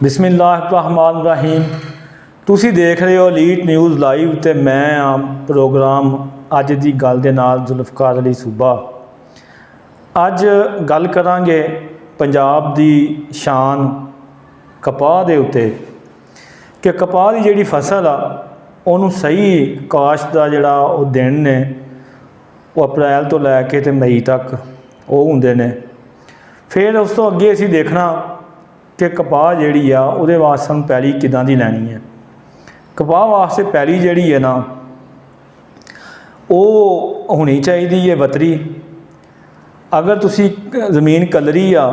बिस्मिल्लाहिर्रहमानिर्रहीम। तुसी देख रहे हो लीड न्यूज़ लाइव ते मैं आ प्रोग्राम अज की गल दे नाल जुल्फकार अली सूबा। अज गल करांगे पंजाब दी शान कपाह दे उत्ते कि कपाह दी जिहड़ी फसल आ उहनूं सही काश्त दा जिहड़ा वो दिन ने वो अप्रैल तो लैके ते मई तक वो हुंदे ने। फिर उस तो अगे असीं देखना कि कपाह जिहड़ी आ उहदे वास्ते सानूं पैली किदां दी लैनी है। कपाह वास्ते पैली जिहड़ी है ना वो होनी चाहिदी है वतरी। अगर तुसी जमीन कलरी आ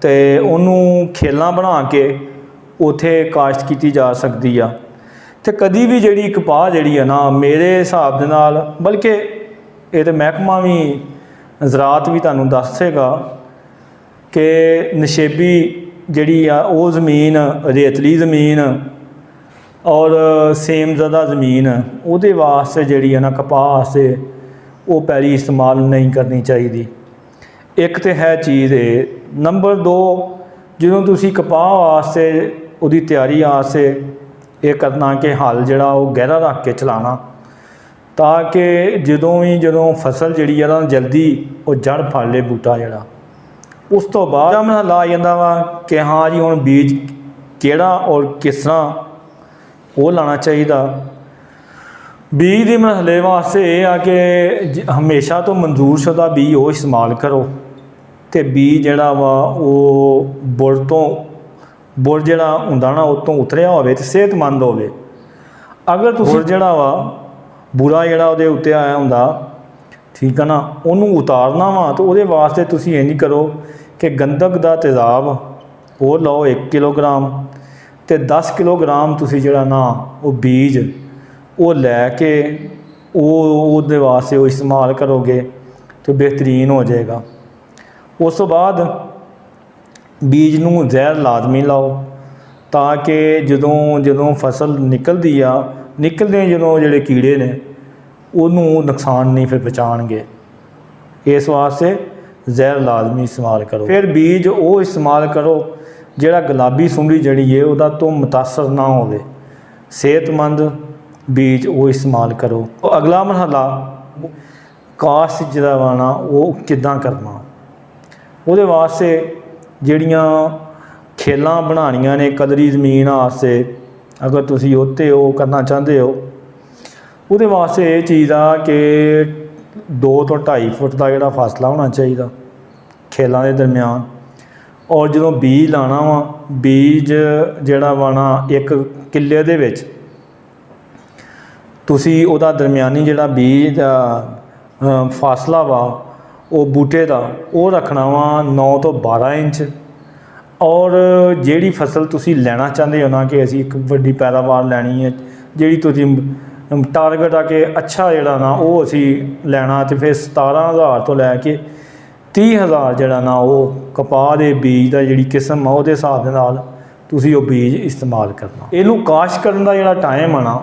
ते उहनूं खेलां बना के उत्थे काश्त की जा सकती आ। ते कदी भी जिहड़ी कपाह जिहड़ी है ना मेरे हिसाब दे नाल, बल्कि ये तो महकमा भी ज़रात भी तुहानूं दस्सेगा कि नशेबी जिहड़ी आ वो ज़मीन, रेतली ज़मीन और सेमज़दा ज़मीन उहदे वास्ते जिहड़ी है ना कपाह वास्ते वो पैली इस्तेमाल नहीं करनी चाहिए। एक तो है चीज़ ये। नंबर दो, जो तुसी कपाह वास्ते उहदी तैयारी वास्ते ये करना कि हल जिहड़ा वो गहरा रख के चलाना, ताकि जदों फसल जिहड़ी है ना जल्दी वो जड़ फड़ ले बूटा जिहड़ा। उस तो बाद मरहला आ जाता वा कि हाँ जी हुण बीज किहड़ा और किस तरह वो लाना चाहिए। बीज के मरहले वास्ते ये आ कि हमेशा तो मंजूरशुदा बीज वो इस्तेमाल करो तो बीज जिहड़ा वा वो बुर जिहड़ा हुंदा ना उतों उतरिया होवे ते सेहतमंद होवे। अगर तुसीं जिहड़ा वा बुरा जिहड़ा उहदे उत्ते आया हुंदा, ठीक है ना, उन्होंने उतारना वा तो वो वास्ते तुसीं इंज करो कि गंधक का तेज़ाब वो लो 1 किलोग्राम तो 10 किलोग्राम तुसीं जिहड़ा ना वो बीज वो लैके वो वास्ते वो इस्तेमाल करोगे तो बेहतरीन हो जाएगा। उस तो बाद बीज नूं जहर लाजमी लाओ ताकि जदों फसल निकलदी आ निकलदे जदों जिहड़े कीड़े ने उन्होंने नुकसान नहीं फिर पहुँचाणगे। इस वास्ते जहर लाजमी इस्तेमाल करो। फिर बीज वो इस्तेमाल करो जिहड़ा गुलाबी सुंडी जिहड़ी है उहदा तो मुतासर ना होवे, सेहतमंद बीज वो इस्तेमाल करो। तो अगला मरहला काश्त जिहड़ा वा ना वो किदां करना, उहदे वास्ते जिहड़ियां खेलां बनाणियां ने कदरी ज़मीन वास्ते, अगर तुसीं उत्ते वो करना चाहते हो उहदे वास्ते ये चीज़ आ कि 2 तो 2.5 फुट का जिहड़ा फासला होना चाहिए खेलों के दरम्यान। और जो बीज लाना वा, बीज जिहड़ा वा ना 1 किले दे विच तुसी उहदा दरम्यानी जिहड़ा बीज दा फासला वा वो बूटे का वो रखना वा 9 तो 12 इंच। और जिहड़ी फसल तुसी लेना चाहते हो ना कि असीं एक वड्डी पैदावार लैनी है, जिहड़ी तुसी टारगेट आ कि अच्छा जिहड़ा ना वो असी लैना, तो फिर 17,000 तो लैके 30,000 जिहड़ा ना वो कपाह दे बीज का जिहड़ी किस्म आ उहदे हिसाब दे नाल तुसी वो बीज इस्तेमाल करना। इहनूं काश्त करन दा जिहड़ा टाइम आ ना,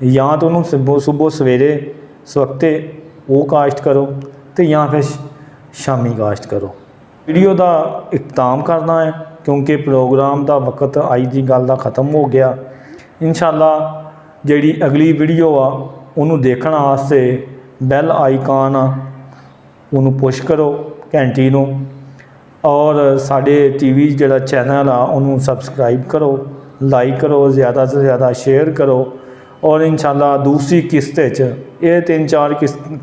या तो उहनूं सुबह सवेरे सवखते वो काश्त करो तो या फिर शामी काश्त करो। वीडियो का इख्ताम करना है क्योंकि प्रोग्राम का वक्त अज की गल का ख़त्म हो गया। इंशाअल्लाह जिहड़ी अगली वीडियो आ उन्होंने देखने वास्ते बैल आइकान आ उन्होंने पुश करो घंटी नूं, और साडे टीवी जिहड़ा चैनल आ उन्होंने सबसक्राइब करो, लाइक करो, ज़्यादा से ज़्यादा शेयर करो। और इंशाअल्लाह दूसरी किस्त ये 3-4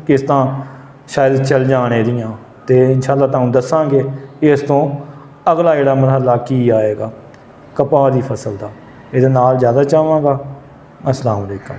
किस्तां शायद चल जाण इहदियां ते इंशाअल्लाह तुहानूं दस्सांगे इस तो अगला जिहड़ा मरहला की आएगा कपाह की फसल का। इहदे नाल ज़्यादा चाहांगा। अस्सलाम वालेकुम।